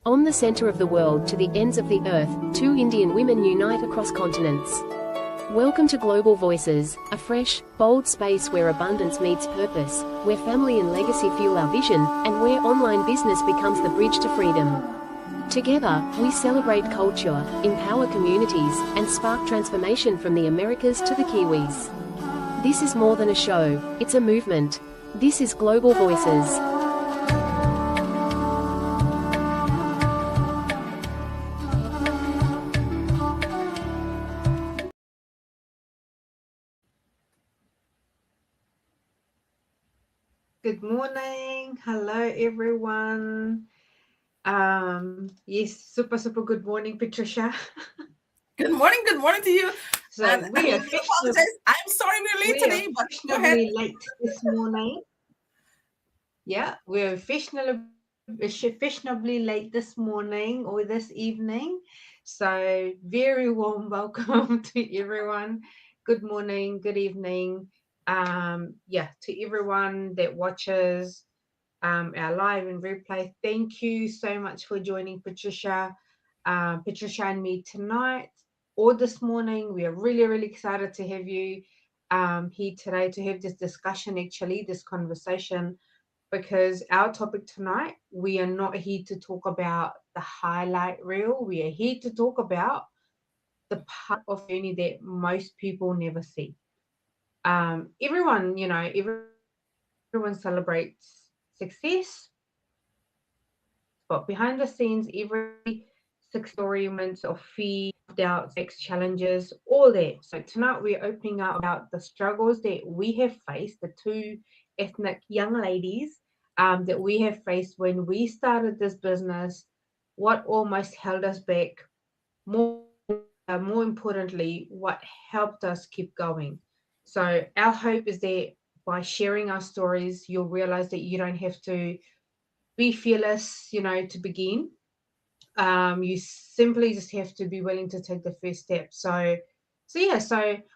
On the center of the world to the ends of the earth, two Indian women unite across continents. Welcome to Global Voices, a fresh, bold space where abundance meets purpose, where family and legacy fuel our vision, and where online business becomes the bridge to freedom. Together, we celebrate culture, empower communities, and spark transformation from the Americas to the Kiwis. This is more than a show, it's a movement. This is Global Voices. Good morning. Hello, everyone. Yes, super good morning, Patricia. Good morning to you. So And we I are apologize. I'm sorry we're late today, but go ahead. late this morning. Yeah, we're fashionably late this morning or this evening. So very warm welcome to everyone. Good morning, good evening. To everyone that watches our live and replay. Thank you so much for joining Patricia and me tonight or this morning. We are really excited to have you here today to have this discussion, this conversation, because our topic tonight, we are not here to talk about the highlight reel. We are here to talk about the part of the journey that most people never see. Everyone, everyone celebrates success, but behind the scenes, every story, moments of fear, doubts, challenges, all that. So tonight we're opening up about the struggles that we have faced, the two ethnic young ladies that we have faced when we started this business, what almost held us back, more importantly, what helped us keep going. So our hope is that by sharing our stories, you'll realize that you don't have to be fearless, to begin. You simply just have to be willing to take the first step. So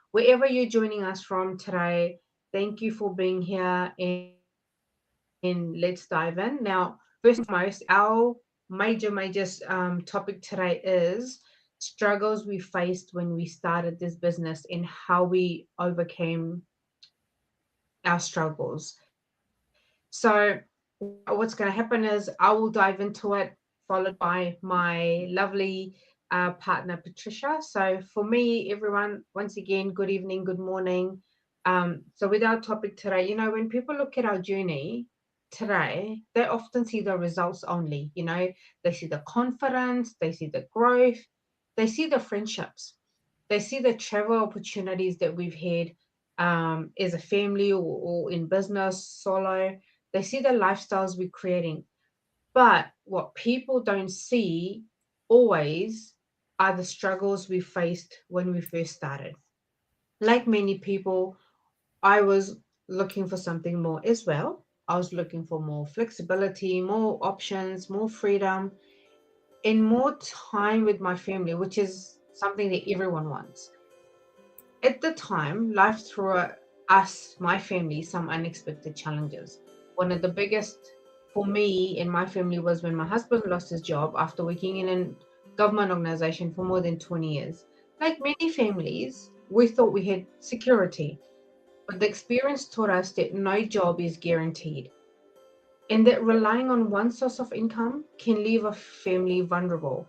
wherever you're joining us from today, thank you for being here, and let's dive in. Now, first and foremost, our major topic today is struggles we faced when we started this business and how we overcame our struggles. So what's going to happen is I will dive into it, followed by my lovely partner, Patricia. So for me, everyone, once again, good evening, good morning. So with our topic today, when people look at our journey today, they often see the results only. They see the confidence, they see the growth, they see the friendships, they see the travel opportunities that we've had as a family or in business, solo. They see the lifestyles we're creating. But what people don't see always are the struggles we faced when we first started. Like many people, I was looking for something more as well. I was looking for more flexibility, more options, more freedom, and more time with my family, which is something that everyone wants. At the time, life threw at us, my family, some unexpected challenges. One of the biggest for me and my family was when my husband lost his job after working in a government organization for more than 20 years. Like many families, we thought we had security, but the experience taught us that no job is guaranteed and that relying on one source of income can leave a family vulnerable.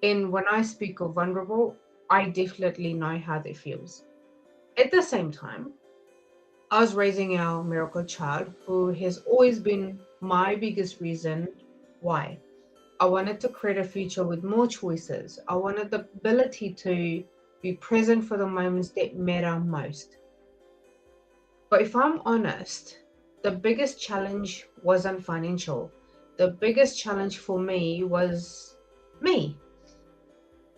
And when I speak of vulnerable, I definitely know how that feels. At the same time, I was raising our miracle child who has always been my biggest reason why. I wanted to create a future with more choices. I wanted the ability to be present for the moments that matter most. But if I'm honest, the biggest challenge wasn't financial. The biggest challenge for me was me.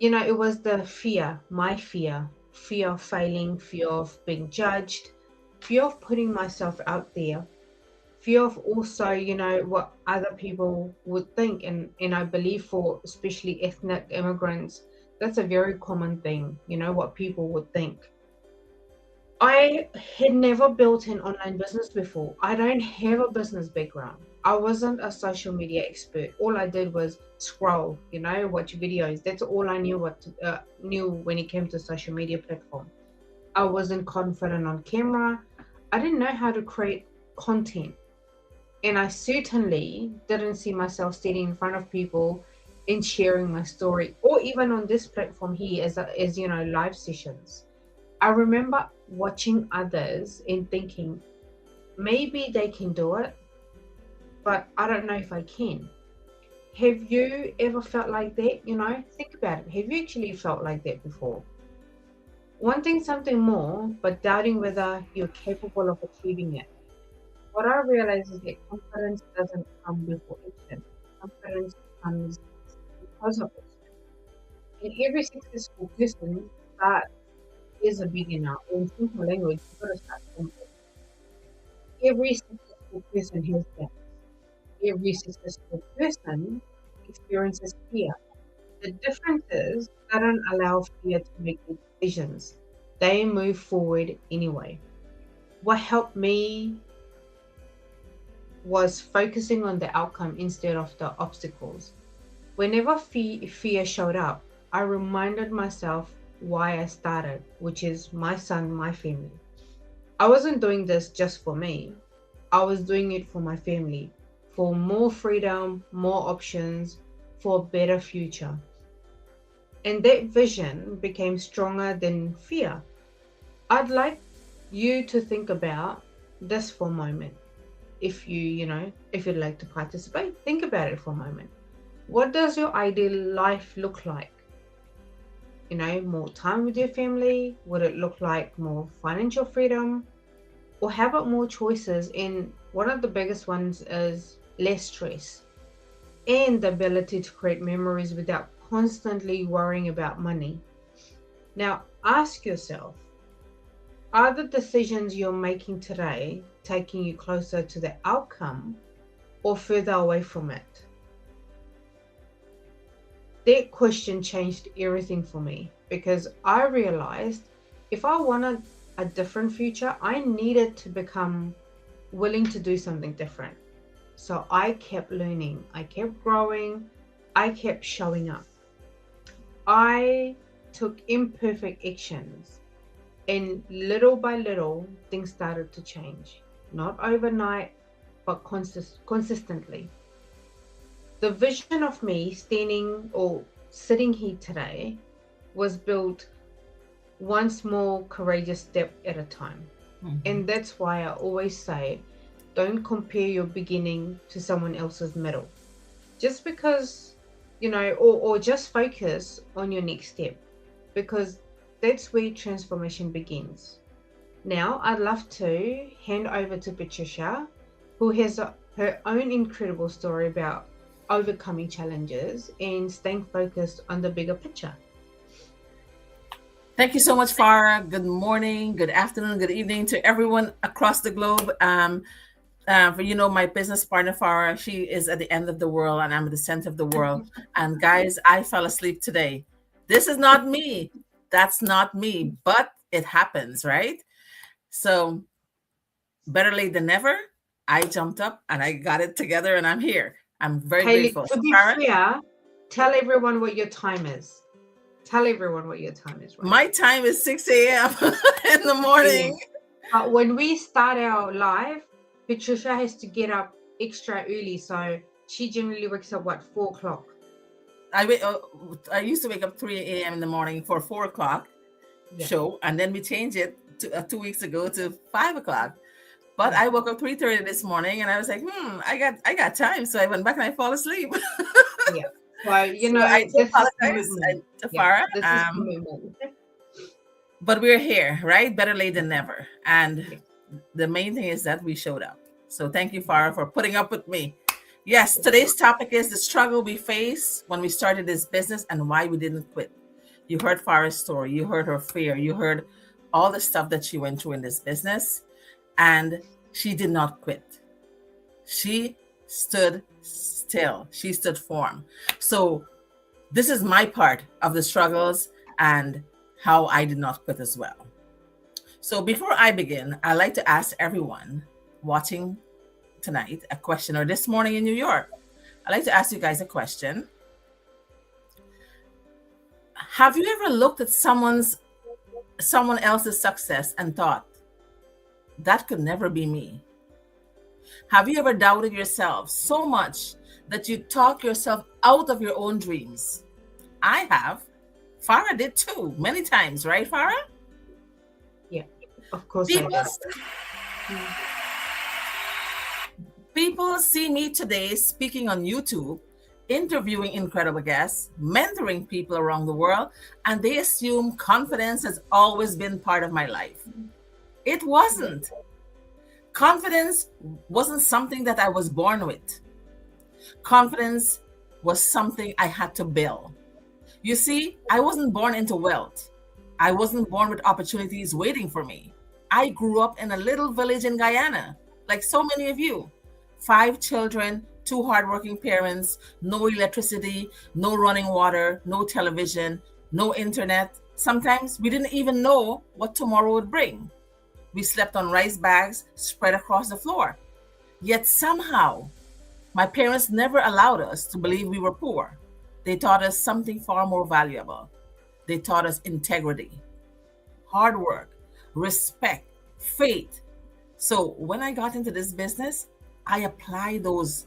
It was the fear, my fear of failing, fear of being judged, fear of putting myself out there, fear of also, what other people would think. And I believe for especially ethnic immigrants, that's a very common thing, what people would think. I had never built an online business before. I don't have a business background. I wasn't a social media expert. All I did was scroll, watch videos. That's all I knew when it came to social media platform. I wasn't confident on camera. I didn't know how to create content. And I certainly didn't see myself standing in front of people and sharing my story, or even on this platform here as live sessions. I remember watching others and thinking, maybe they can do it, but I don't know if I can. Have you ever felt like that? Think about it. Have you actually felt like that before? Wanting something more, but doubting whether you're capable of achieving it. What I realize is that confidence doesn't come before action. Confidence comes because of action. And every successful person starts as a beginner. In simple language, you've got to start simple. Every successful person has that. Every successful person experiences fear. The difference is they don't allow fear to make their decisions. They move forward anyway. What helped me was focusing on the outcome instead of the obstacles. Whenever fear showed up, I reminded myself why I started, which is my son, my family. I wasn't doing this just for me. I was doing it for my family, for more freedom, more options, for a better future. And that vision became stronger than fear. I'd like you to think about this for a moment. If you'd like to participate, think about it for a moment. What does your ideal life look like? More time with your family? Would it look like more financial freedom? Or how about more choices? And one of the biggest ones is less stress and the ability to create memories without constantly worrying about money. Now, ask yourself, are the decisions you're making today taking you closer to the outcome or further away from it? That question changed everything for me, because I realized if I wanted a different future, I needed to become willing to do something different. So I kept learning, I kept growing, I kept showing up. I took imperfect actions, and little by little, things started to change. Not overnight, but consistently. The vision of me standing or sitting here today was built one small courageous step at a time. Mm-hmm. And that's why I always say, don't compare your beginning to someone else's middle. Just because, or just focus on your next step, because that's where transformation begins. Now, I'd love to hand over to Patricia, who has her own incredible story about overcoming challenges and staying focused on the bigger picture. Thank you so much, Farah. Good morning, good afternoon, good evening to everyone across the globe. For my business partner, Farah, she is at the end of the world and I'm at the center of the world. And guys, I fell asleep today. This is not me. That's not me, but it happens, right? So better late than never. I jumped up and I got it together and I'm here. I'm very grateful. To be fair, tell everyone what your time is. Tell everyone what your time is. Right? My time is 6 a.m. in the morning. But when we start our live, Patricia has to get up extra early. So she generally wakes up, 4 o'clock? I used to wake up 3 a.m. in the morning for 4 o'clock show. And then we changed it to 2 weeks ago to 5 o'clock. But I woke up 3:30 this morning and I was like, I got time. So I went back and I fall asleep. Yeah. Well, I apologize to Farah. But we're here, right? Better late than never. And the main thing is that we showed up. So thank you, Farah, for putting up with me. Yes, today's topic is the struggle we face when we started this business and why we didn't quit. You heard Farah's story. You heard her fear. You heard all the stuff that she went through in this business. And she did not quit. She stood still. She stood firm. So this is my part of the struggles and how I did not quit as well. So before I begin, I'd like to ask everyone watching tonight a question, or this morning in New York, I'd like to ask you guys a question. Have you ever looked at someone else's success and thought, that could never be me? Have you ever doubted yourself so much that you talk yourself out of your own dreams? I have. Farah did too, many times, right, Farah? Yeah, of course People, I did. people see me today speaking on YouTube, interviewing incredible guests, mentoring people around the world, and they assume confidence has always been part of my life. It wasn't. Confidence wasn't something that I was born with. Confidence was something I had to build. You see, I wasn't born into wealth. I wasn't born with opportunities waiting for me. I grew up in a little village in Guyana, like so many of you. 5 children, 2 hardworking parents, no electricity, no running water, no television, no internet. Sometimes we didn't even know what tomorrow would bring. We slept on rice bags spread across the floor. Yet somehow, my parents never allowed us to believe we were poor. They taught us something far more valuable. They taught us integrity, hard work, respect, faith. So when I got into this business, I applied those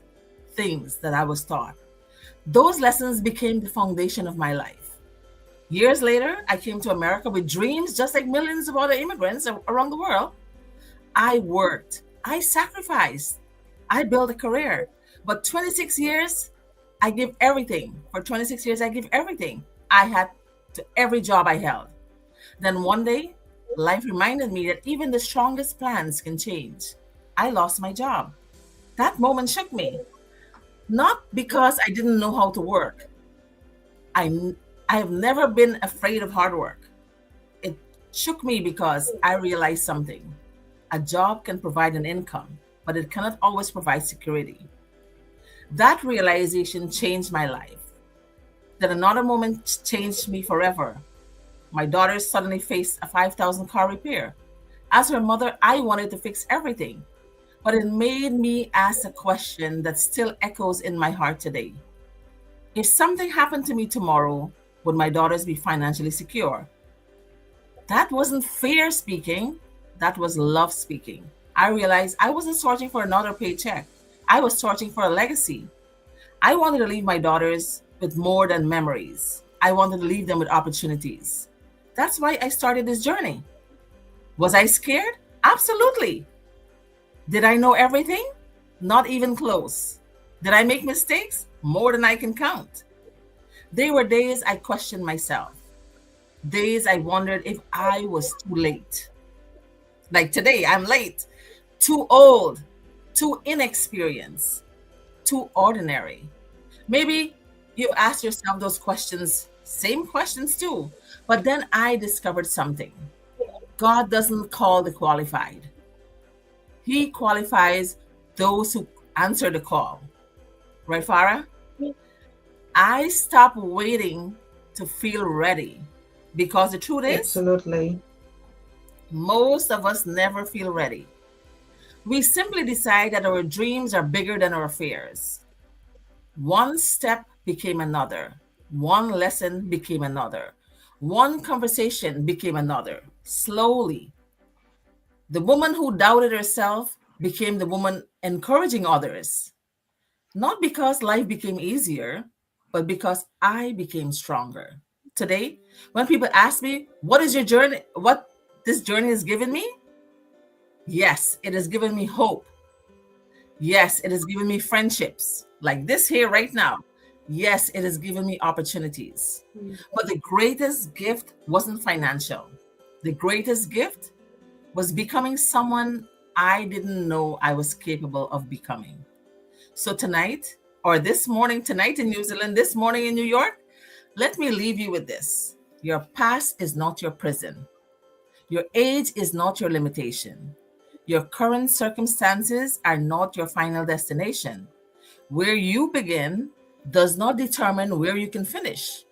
things that I was taught. Those lessons became the foundation of my life. Years later, I came to America with dreams just like millions of other immigrants around the world. I worked, I sacrificed, I built a career. But 26 years, I give everything. For 26 years, I give everything I had to every job I held. Then one day, life reminded me that even the strongest plans can change. I lost my job. That moment shook me. Not because I didn't know how to work. I have never been afraid of hard work. It shook me because I realized something. A job can provide an income, but it cannot always provide security. That realization changed my life. Then another moment changed me forever. My daughter suddenly faced a 5,000 car repair. As her mother, I wanted to fix everything, but it made me ask a question that still echoes in my heart today. If something happened to me tomorrow, would my daughters be financially secure? That wasn't fear speaking, that was love speaking. I realized I wasn't searching for another paycheck. I was searching for a legacy. I wanted to leave my daughters with more than memories. I wanted to leave them with opportunities. That's why I started this journey. Was I scared? Absolutely. Did I know everything? Not even close. Did I make mistakes? More than I can count. There were days I questioned myself. Days I wondered if I was too late. Like today, I'm late. Too old. Too inexperienced, too ordinary. Maybe you asked yourself those questions, same questions too. But then I discovered something. God doesn't call the qualified. He qualifies those who answer the call. Right, Farah? I stopped waiting to feel ready because the truth is, Absolutely. most of us never feel ready. We simply decide that our dreams are bigger than our fears. One step became another. One lesson became another. One conversation became another. Slowly, the woman who doubted herself became the woman encouraging others. Not because life became easier, but because I became stronger. Today, when people ask me, what is your journey? What this journey has given me? Yes, it has given me hope. Yes, it has given me friendships like this here right now. Yes, it has given me opportunities. But the greatest gift wasn't financial. The greatest gift was becoming someone I didn't know I was capable of becoming. So tonight, or this morning, tonight in New Zealand, this morning in New York, let me leave you with this. Your past is not your prison. Your age is not your limitation. Your current circumstances are not your final destination. Where you begin does not determine where you can finish.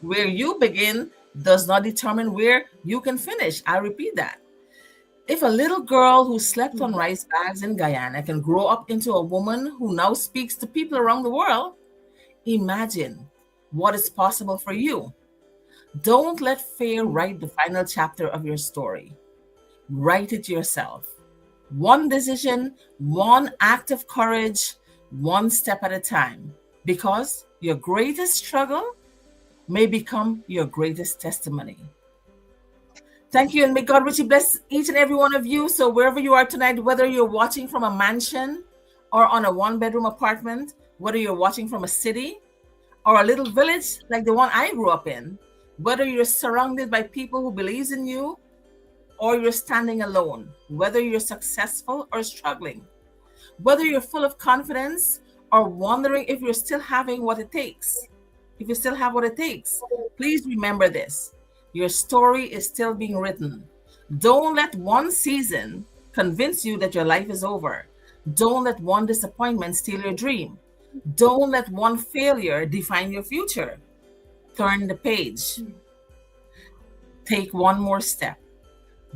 Where you begin does not determine where you can finish. I repeat that. If a little girl who slept on Mm. rice bags in Guyana can grow up into a woman who now speaks to people around the world, imagine what is possible for you. Don't let fear write the final chapter of your story. Write it yourself. One decision, one act of courage, one step at a time. Because your greatest struggle may become your greatest testimony. Thank you, and may God richly bless each and every one of you. So wherever you are tonight, whether you're watching from a mansion or on a one-bedroom apartment, whether you're watching from a city or a little village like the one I grew up in, whether you're surrounded by people who believes in you or you're standing alone, whether you're successful or struggling, whether you're full of confidence or wondering if you're still having what it takes, if you still have what it takes, please remember this. Your story is still being written. Don't let one season convince you that your life is over. Don't let one disappointment steal your dream. Don't let one failure define your future. Turn the page. Take one more step.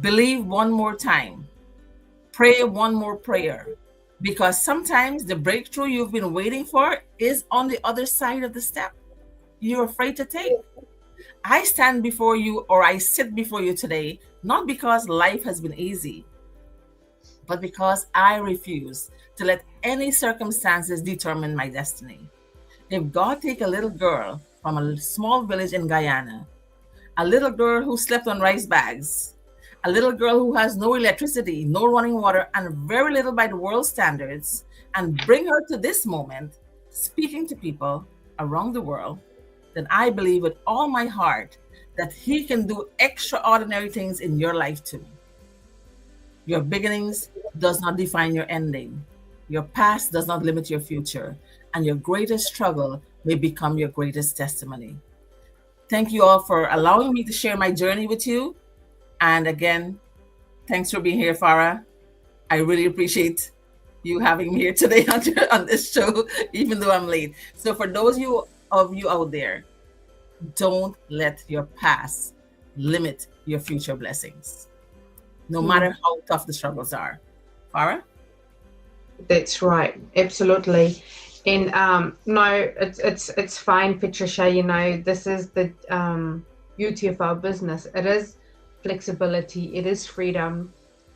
Believe one more time. Pray one more prayer. Because sometimes the breakthrough you've been waiting for is on the other side of the step you're afraid to take. I stand before you, or I sit before you today, not because life has been easy, but because I refuse to let any circumstances determine my destiny. If God take a little girl from a small village in Guyana, a little girl who slept on rice bags, a little girl who has no electricity, no running water, and very little by the world standards, and bring her to this moment, speaking to people around the world, then I believe with all my heart that He can do extraordinary things in your life too. Your beginnings does not define your ending. Your past does not limit your future, and your greatest struggle may become your greatest testimony. Thank you all for allowing me to share my journey with you. And again, thanks for being here, Farah. I really appreciate you having me here today on this show, even though I'm late. So for those of you out there, don't let your past limit your future blessings, no matter how tough the struggles are. Farah? That's right, absolutely. And no, it's fine, Patricia. You know, this is the beauty of our business. It is flexibility, it is freedom,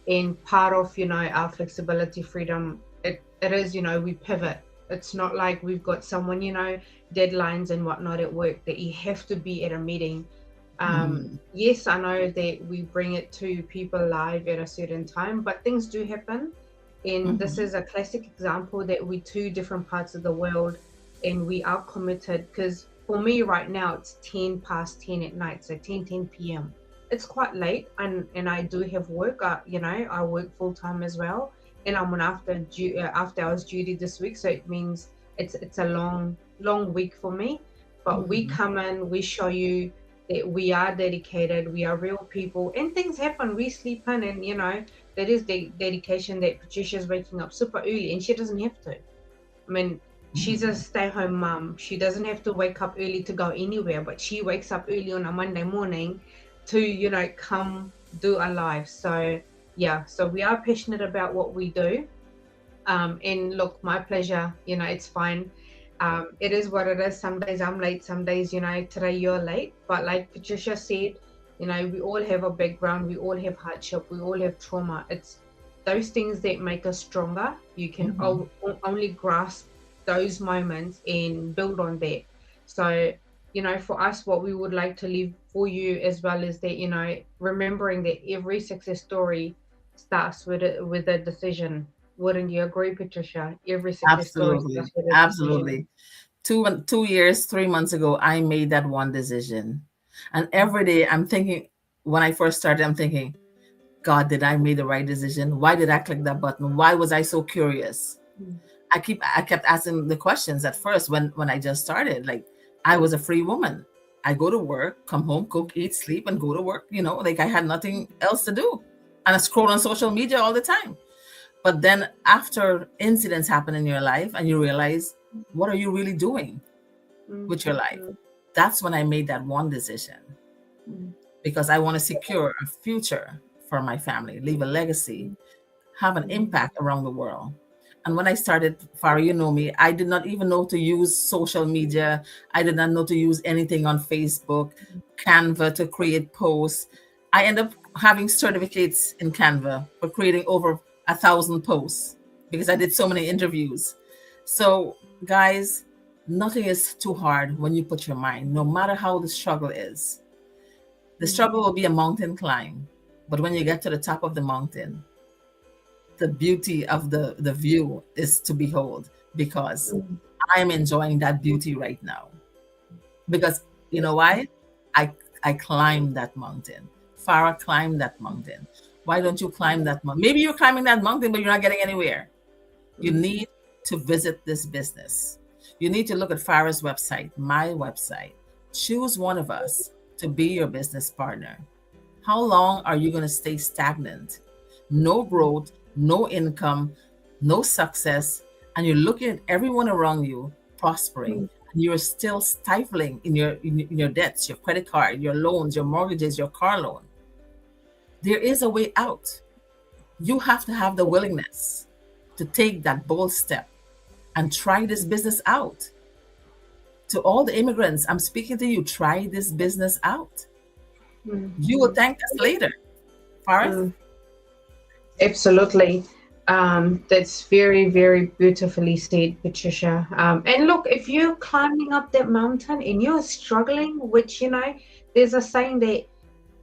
and part of, you know, our flexibility, freedom, it is, you know, we pivot. It's not like we've got someone, you know, deadlines and whatnot at work that you have to be at a meeting. Yes, I know that we bring it to people live at a certain time, but things do happen. And this is a classic example that we two different parts of the world, and we are committed. Because for me right now, it's 10 past 10 at night, so 10 p.m. It's quite late, and I do have work. You know, I work full time as well, and I'm on after hours duty this week, so it means it's a long week for me. But we come in, we show you that we are dedicated, we are real people, and things happen. We sleep in, and you know, that is the dedication that Patricia's waking up super early, and she doesn't have to. I mean, she's a stay-home mom. She doesn't have to wake up early to go anywhere, but she wakes up early on a Monday morning to, you know, come do our live. So yeah, so we are passionate about what we do. And look, my pleasure, you know, it's fine. It is what it is. Some days I'm late, some days, you know, today you're late. But like Patricia said, you know, we all have a background, we all have hardship, we all have trauma. It's those things that make us stronger. You can only grasp those moments and build on that. So, you know, for us, what we would like to leave for you as well is that, you know, remembering that every success story starts with a decision. Wouldn't you agree, Patricia? Every success story starts with a decision. 2 years, 3 months ago, I made that one decision. And every day I'm thinking, when I first started, I'm thinking, God, did I make the right decision? Why did I click that button? Why was I so curious? I kept asking the questions at first when I just started. Like, I was a free woman. I go to work, come home, cook, eat, sleep, and go to work. You know, like I had nothing else to do. And I scroll on social media all the time. But then after incidents happen in your life and you realize, what are you really doing with your life? That's when I made that one decision, because I want to secure a future for my family, leave a legacy, have an impact around the world. And when I started, Farah, you know me, I did not even know to use social media. I did not know to use anything on Facebook, Canva to create posts. I end up having certificates in Canva for creating over 1,000 posts because I did so many interviews. So, guys, nothing is too hard when you put your mind, no matter how the struggle is. The struggle will be a mountain climb, but when you get to the top of the mountain, the beauty of the view is to behold, because I am enjoying that beauty right now. Because you know why? I climbed that mountain. Farah climbed that mountain. Why don't you climb that mountain? Maybe you're climbing that mountain, but you're not getting anywhere. You need to visit this business. You need to look at Farah's website, my website. Choose one of us to be your business partner. How long are you going to stay stagnant? No growth, no income, no success, and you're looking at everyone around you prospering, and you're still stifling in your debts, your credit card, your loans, your mortgages, your car loan. There is a way out. You have to have the willingness to take that bold step and try this business out. To all the immigrants, I'm speaking to you, try this business out. You will thank us later. Farah? Absolutely. That's very, very beautifully said, Patricia. And look, if you're climbing up that mountain and you're struggling, which, there's a saying that,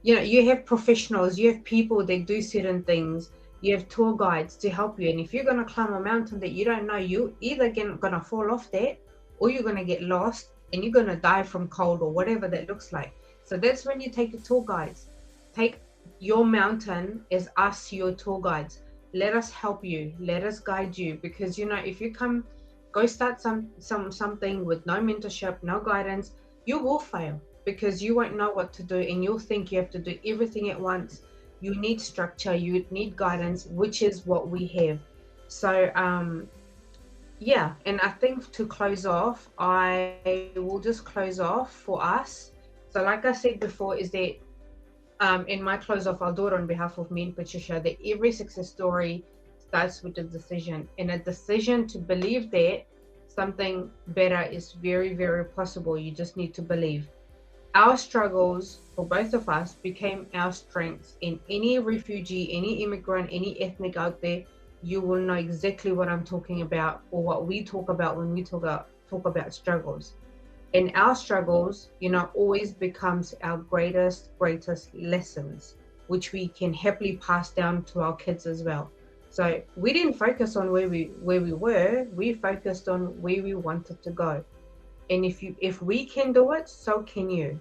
you have professionals, you have people that do certain things, you have tour guides to help you. And if you're going to climb a mountain that you don't know, you're either going to fall off that, or you're going to get lost and you're going to die from cold or whatever that looks like. So that's when you take the tour guides. Take your mountain as us, your tour guides. Let us help you. Let us guide you. Because, if you go start something with no mentorship, no guidance, you will fail because you won't know what to do and you'll think you have to do everything at once. You need structure, you need guidance, which is what we have. So, and I think to close off, I will just close off for us. So like I said before, is that in my close off, I'll do it on behalf of me and Patricia, that every success story starts with a decision, and a decision to believe that something better is very, very possible. You just need to believe. Our struggles for both of us became our strengths. In any refugee, any immigrant, any ethnic out there, you will know exactly what I'm talking about, or what we talk about when we talk about struggles. And our struggles, always becomes our greatest lessons, which we can happily pass down to our kids as well. So we didn't focus on where we were, we focused on where we wanted to go. And if we can do it, so can you.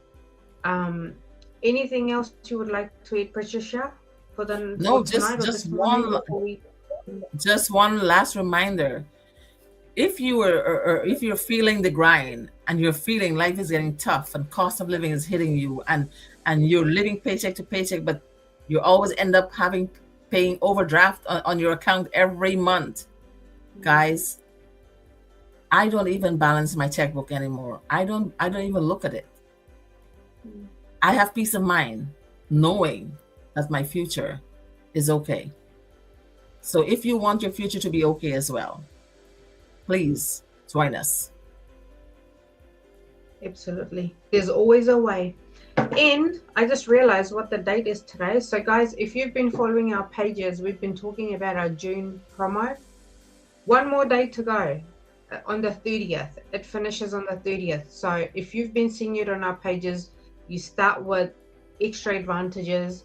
Anything else you would like to add, Patricia? Just one last reminder. If you're feeling the grind and you're feeling life is getting tough and cost of living is hitting you and you're living paycheck to paycheck, but you always end up paying overdraft on your account every month, guys, I don't even balance my checkbook anymore. I don't even look at it. I have peace of mind knowing that my future is okay. So if you want your future to be okay as well, please join us. Absolutely. There's always a way. And I just realized what the date is today. So guys, if you've been following our pages, we've been talking about our June promo. One more day to go on the 30th. It finishes on the 30th. So if you've been seeing it on our pages, you start with extra advantages.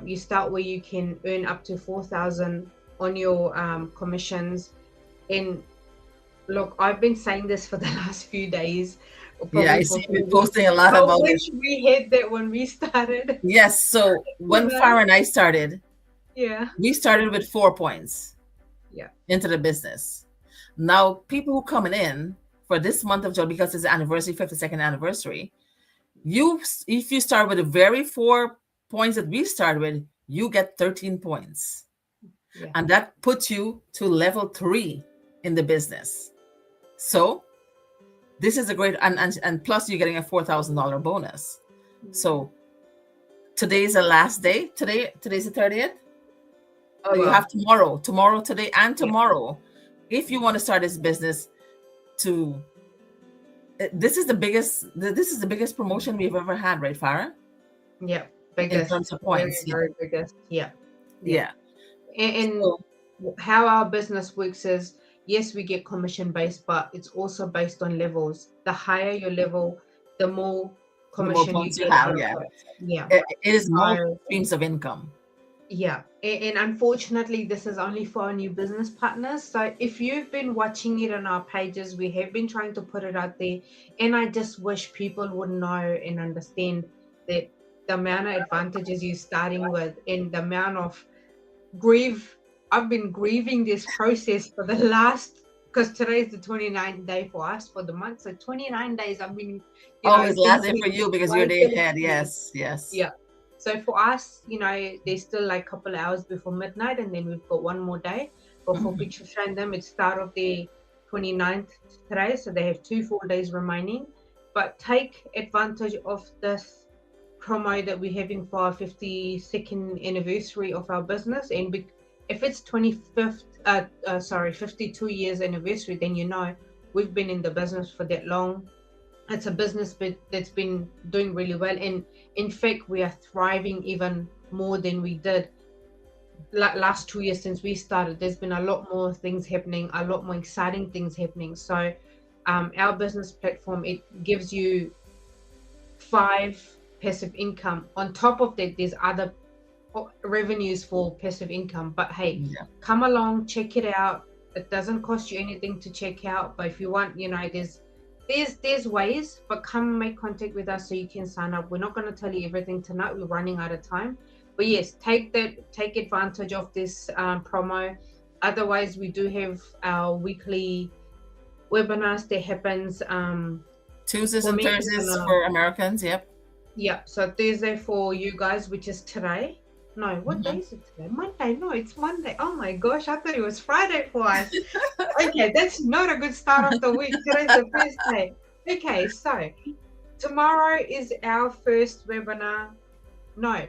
You start where you can earn up to 4,000 on your commissions. And look, I've been saying this for the last few days. Yeah, I see you posting a lot about it. We had that when we started. Yes, so when Farah and I started, we started with 4 points into the business. Now, people who coming in for this month of July, because it's the anniversary, 52nd anniversary, if you start with the very 4 points that we started with, you get 13 points. Yeah. And that puts you to level 3 in the business. So this is a great, and plus you're getting a $4,000 bonus. So Today's the last day. Today's the 30th. Oh, you Well, have tomorrow, today, and yeah, tomorrow. If you want to start this business, to this is the biggest promotion we've ever had, right, Farah? yeah, In biggest, terms of very, points. Yeah. very biggest. Yeah, yeah. Yeah. And So, how our business works is, yes, we get commission based, but it's also based on levels. The higher your level, the more the more commission you points you get have, out of yeah. it. Yeah. It is more So streams of income. yeah, and unfortunately, this is only for our new business partners. So if you've been watching it on our pages, we have been trying to put it out there, and I just wish people would know and understand that the amount of advantages you're starting with, and the amount of grief. I've been grieving this process for the last, because today is the 29th day for us for the month. So 29 days I've been, Always last day for thinking, you because why you're day did it ahead. be? Yes, yes. Yeah. So for us, there's still like a couple of hours before midnight, and then we've got one more day. But for Mhm. Patricia and them, it's start of the 29th today, so they have 2 full days remaining. But take advantage of this promo that we're having for our 52nd anniversary of our business. And if it's 52 years anniversary, then we've been in the business for that long. It's a business that's been doing really well, and in fact we are thriving even more than we did last 2 years since we started. There's been a lot more things happening, a lot more exciting things happening. So our business platform, it gives you 5 passive income. On top of that, there's other revenues for passive income. But hey, Yeah. come along, check it out. It doesn't cost you anything to check out, but if you want, there's ways. But come make contact with us so you can sign up. We're not going to tell you everything tonight, we're running out of time. But yes, take advantage of this promo. Otherwise, we do have our weekly webinars that happens Tuesdays for and me, Thursdays for Americans. Yep. yeah, so Thursday for you guys, which is today. No, what day is it today? Monday. No, it's Monday. Oh my gosh, I thought it was Friday for us. Okay, that's not a good start of the week. Today's the first day. Okay, so tomorrow is our first webinar. No,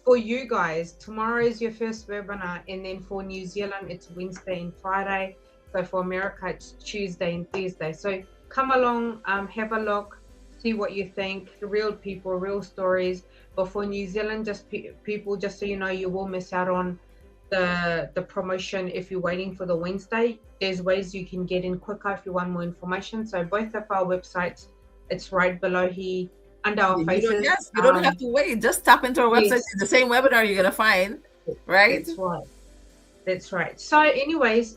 for you guys, tomorrow is your first webinar, and then for New Zealand, it's Wednesday and Friday. So for America, it's Tuesday and Thursday. So come along, have a look, see what you think. Real people, real stories. But for New Zealand, just people, just so you know, you will miss out on the promotion if you're waiting for the Wednesday. There's ways you can get in quicker if you want more information. So both of our websites, it's right below here under our faces. You don't have to wait. Just tap into our website. Yes. It's the same webinar you're gonna find, right? That's right. So anyways,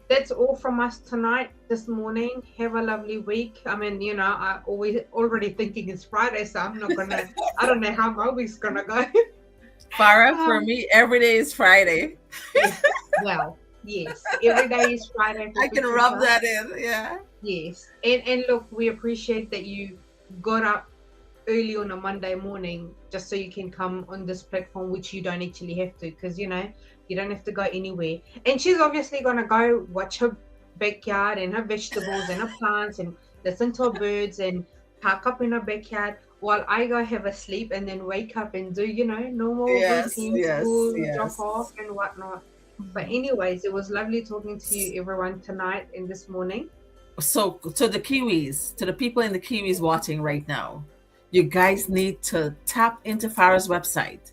that's all from us tonight, this morning. Have a lovely week. I mean, I already thinking it's Friday, so I'm not gonna I don't know how my week's gonna go. Farah, for me, every day is Friday. Well, yes, every day is Friday. I can rub that in, yeah. Yes, and look, we appreciate that you got up early on a Monday morning just so you can come on this platform, which you don't actually have to, because you don't have to go anywhere. And she's obviously gonna go watch her backyard and her vegetables and her plants and listen to her birds and park up in her backyard while I go have a sleep and then wake up and do normal routine, school, drop off and whatnot. But anyways, it was lovely talking to you everyone tonight and this morning. So to the Kiwis, to the people in the Kiwis watching right now, you guys need to tap into Farah's website.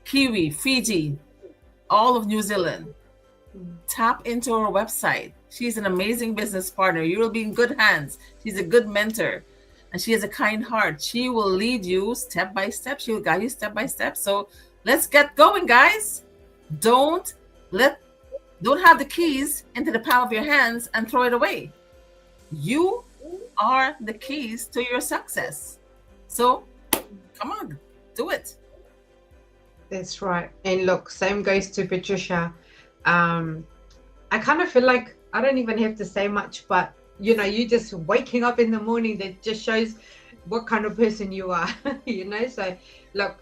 Kiwi, Fiji, all of New Zealand, tap into her website. She's an amazing business partner. You will be in good hands. She's a good mentor, and she has a kind heart. She will lead you step by step. She will guide you step by step. So let's get going, guys. Don't have the keys into the palm of your hands and throw it away. You are the keys to your success. So come on, do it. That's right. And look, same goes to Patricia. I kind of feel like I don't even have to say much, but you just waking up in the morning, that just shows what kind of person you are. So look,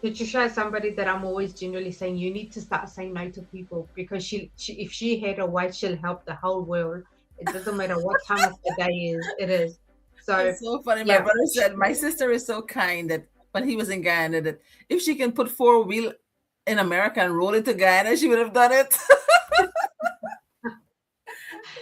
Patricia is somebody that I'm always generally saying you need to start saying no to people, because she if she had a way, she'll help the whole world. It doesn't matter what time of the day it is. So it's so funny. My brother said my sister is so kind that when he was in Guyana that if she can put 4-wheel in America and roll it to Guyana, she would have done it.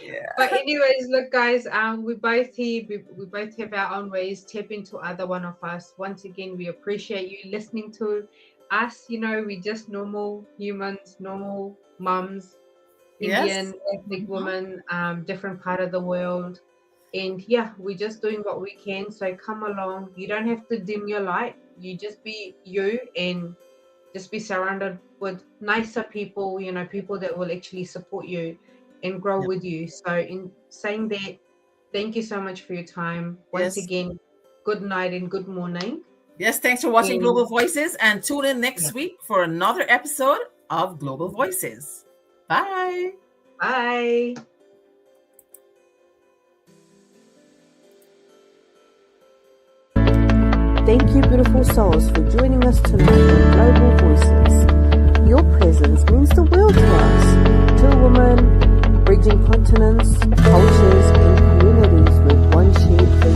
Yeah. But anyways, look, guys, we both here. We both have our own ways. Tap into either one of us. Once again, we appreciate you listening to us. You know, we just normal humans, normal mums, Indian ethnic women, different part of the world. And yeah, we're just doing what we can. So come along. You don't have to dim your light. You just be you and just be surrounded with nicer people, you know, people that will actually support you and grow with you. So in saying that, thank you so much for your time. Once again, good night and good morning. Yes, thanks for watching Global Voices, and tune in next week for another episode of Global Voices. Bye. Bye. Thank you, beautiful souls, for joining us tonight on Global Voices. Your presence means the world to us. Two women bridging continents, cultures, and communities with one shared vision.